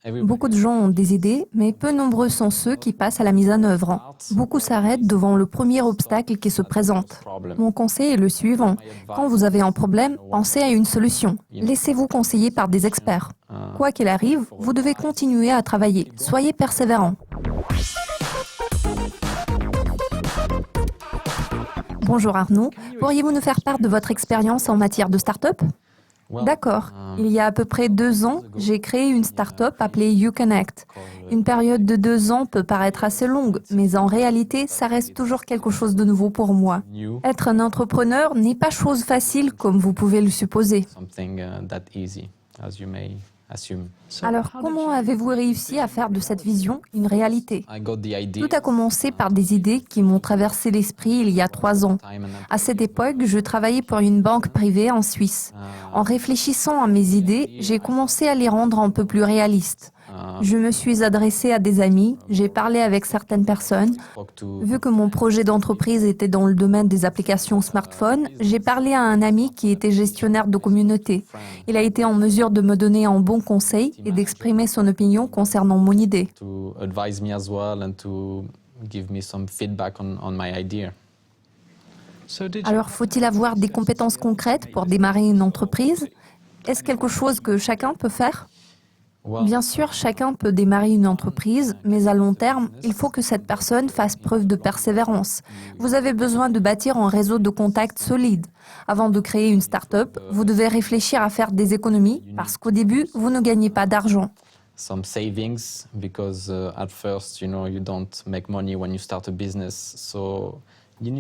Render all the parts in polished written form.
Beaucoup de gens ont des idées, mais peu nombreux sont ceux qui passent à la mise en œuvre. Beaucoup s'arrêtent devant le premier obstacle qui se présente. Mon conseil est le suivant. Quand vous avez un problème, pensez à une solution. Laissez-vous conseiller par des experts. Quoi qu'il arrive, vous devez continuer à travailler. Soyez persévérant. Bonjour Arnaud, pourriez-vous nous faire part de votre expérience en matière de start-up? D'accord. Il y a à peu près 2 ans, j'ai créé une start-up appelée YouConnect. Une période de 2 ans peut paraître assez longue, mais en réalité, ça reste toujours quelque chose de nouveau pour moi. Être un entrepreneur n'est pas chose facile comme vous pouvez le supposer. Alors, comment avez-vous réussi à faire de cette vision une réalité? Tout a commencé par des idées qui m'ont traversé l'esprit il y a 3 ans. À cette époque, je travaillais pour une banque privée en Suisse. En réfléchissant à mes idées, j'ai commencé à les rendre un peu plus réalistes. Je me suis adressée à des amis, j'ai parlé avec certaines personnes. Vu que mon projet d'entreprise était dans le domaine des applications smartphone, j'ai parlé à un ami qui était gestionnaire de communauté. Il a été en mesure de me donner un bon conseil et d'exprimer son opinion concernant mon idée. Alors, faut-il avoir des compétences concrètes pour démarrer une entreprise? Est-ce quelque chose que chacun peut faire? Bien sûr, chacun peut démarrer une entreprise, mais à long terme, il faut que cette personne fasse preuve de persévérance. Vous avez besoin de bâtir un réseau de contacts solide. Avant de créer une start-up, vous devez réfléchir à faire des économies parce qu'au début, vous ne gagnez pas d'argent. Some savings because at first, you don't make money when you start a business.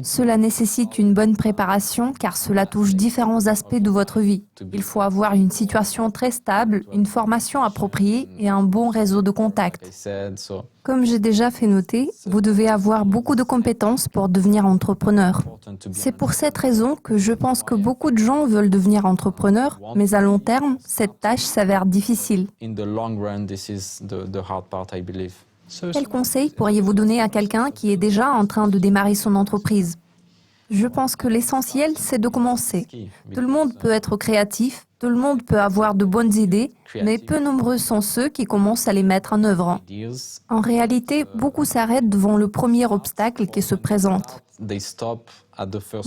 Cela nécessite une bonne préparation car cela touche différents aspects de votre vie. Il faut avoir une situation très stable, une formation appropriée et un bon réseau de contacts. Comme j'ai déjà fait noter, vous devez avoir beaucoup de compétences pour devenir entrepreneur. C'est pour cette raison que je pense que beaucoup de gens veulent devenir entrepreneurs, mais à long terme, cette tâche s'avère difficile. Quel conseil pourriez-vous donner à quelqu'un qui est déjà en train de démarrer son entreprise? Je pense que l'essentiel, c'est de commencer. Tout le monde peut être créatif, tout le monde peut avoir de bonnes idées, mais peu nombreux sont ceux qui commencent à les mettre en œuvre. En réalité, beaucoup s'arrêtent devant le premier obstacle qui se présente.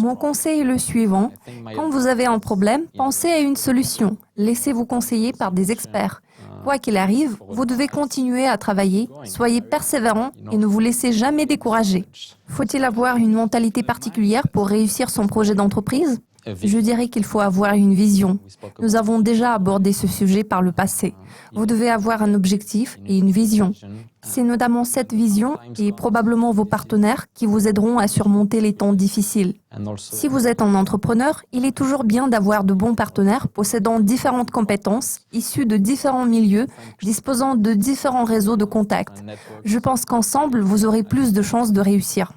Mon conseil est le suivant. Quand vous avez un problème, pensez à une solution. Laissez-vous conseiller par des experts. Quoi qu'il arrive, vous devez continuer à travailler, soyez persévérant et ne vous laissez jamais décourager. Faut-il avoir une mentalité particulière pour réussir son projet d'entreprise? Je dirais qu'il faut avoir une vision. Nous avons déjà abordé ce sujet par le passé. Vous devez avoir un objectif et une vision. C'est notamment cette vision et probablement vos partenaires qui vous aideront à surmonter les temps difficiles. Si vous êtes un entrepreneur, il est toujours bien d'avoir de bons partenaires possédant différentes compétences, issus de différents milieux, disposant de différents réseaux de contacts. Je pense qu'ensemble, vous aurez plus de chances de réussir.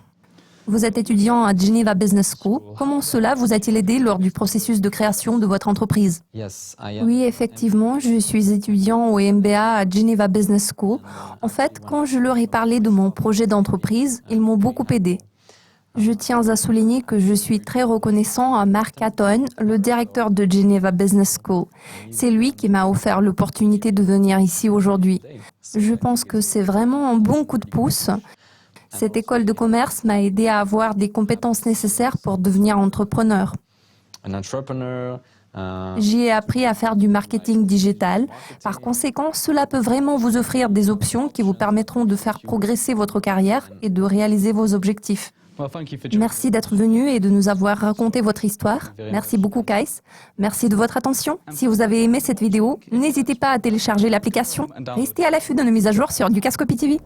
Vous êtes étudiant à Geneva Business School. Comment cela vous a-t-il aidé lors du processus de création de votre entreprise? Oui, effectivement, je suis étudiant au MBA à Geneva Business School. En fait, quand je leur ai parlé de mon projet d'entreprise, ils m'ont beaucoup aidé. Je tiens à souligner que je suis très reconnaissant à Mark Hatton, le directeur de Geneva Business School. C'est lui qui m'a offert l'opportunité de venir ici aujourd'hui. Je pense que c'est vraiment un bon coup de pouce. Cette école de commerce m'a aidé à avoir des compétences nécessaires pour devenir entrepreneur. J'y ai appris à faire du marketing digital. Par conséquent, cela peut vraiment vous offrir des options qui vous permettront de faire progresser votre carrière et de réaliser vos objectifs. Merci d'être venu et de nous avoir raconté votre histoire. Merci beaucoup, Kais. Merci de votre attention. Si vous avez aimé cette vidéo, n'hésitez pas à télécharger l'application. Restez à l'affût de nos mises à jour sur Dukascopy TV.